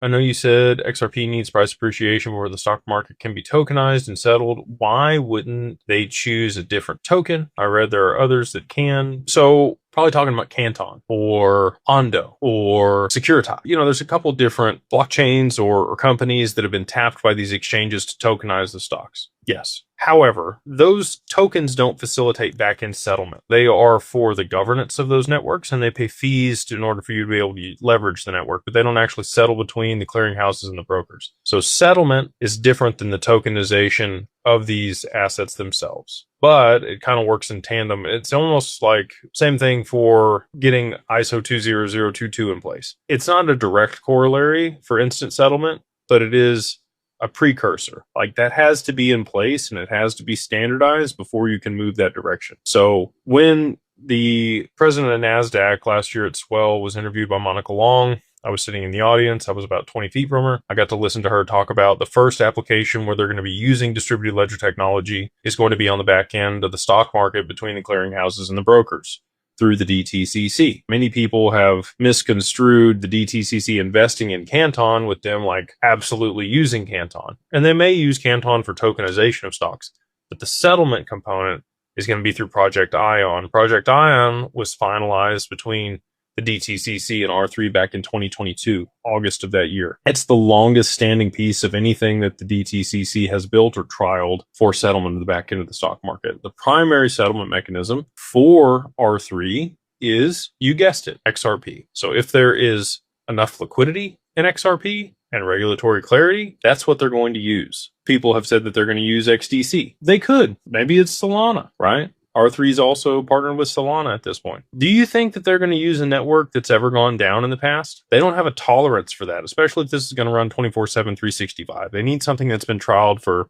I know you said XRP needs price appreciation where the stock market can be tokenized and settled. Why wouldn't they choose a different token? I read there are others that can. So probably talking about Canton or Ondo or Security. There's a couple different blockchains or companies that have been tapped by these exchanges to tokenize the stocks. Yes. However, those tokens don't facilitate back-end settlement. They are for the governance of those networks, and they pay fees in order for you to be able to leverage the network, but they don't actually settle between the clearinghouses and the brokers. So settlement is different than the tokenization of these assets themselves, but it kind of works in tandem. It's almost like same thing for getting ISO 20022 in place. It's not a direct corollary for instant settlement, but it is a precursor. Like that has to be in place and it has to be standardized before you can move that direction. So when the president of NASDAQ last year at Swell was interviewed by Monica Long, I was sitting in the audience. I was about 20 feet from her. I got to listen to her talk about the first application where they're going to be using distributed ledger technology is going to be on the back end of the stock market between the clearinghouses and the brokers through the DTCC. Many people have misconstrued the DTCC investing in Canton with them like absolutely using Canton. And they may use Canton for tokenization of stocks, but the settlement component is going to be through Project Ion. Project Ion was finalized between the DTCC and R3 back in 2022, August of that year. It's the longest standing piece of anything that the DTCC has built or trialed for settlement of the back end of the stock market. The primary settlement mechanism for R3 is, you guessed it, XRP. So if there is enough liquidity in XRP and regulatory clarity, that's what they're going to use. People have said that they're going to use XDC. They could. Maybe it's Solana, right? R3 is also partnered with Solana at this point. Do you think that they're going to use a network that's ever gone down in the past? They don't have a tolerance for that, especially if this is going to run 24/7, 365. They need something that's been trialed for,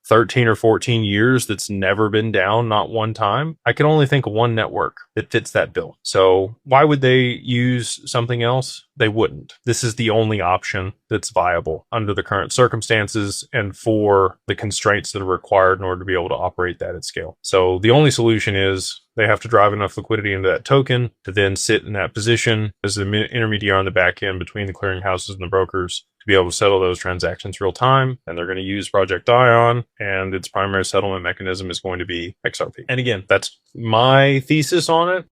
13 or 14 years that's never been down, not one time. I can only think of one network that fits that bill. So why would they use something else? They wouldn't. This is the only option that's viable under the current circumstances and for the constraints that are required in order to be able to operate that at scale. So the only solution is they have to drive enough liquidity into that token to then sit in that position as the intermediary on the back end between the clearinghouses and the brokers to be able to settle those transactions real time. And they're going to use Project Ion, and its primary settlement mechanism is going to be XRP. And again, that's my thesis on it.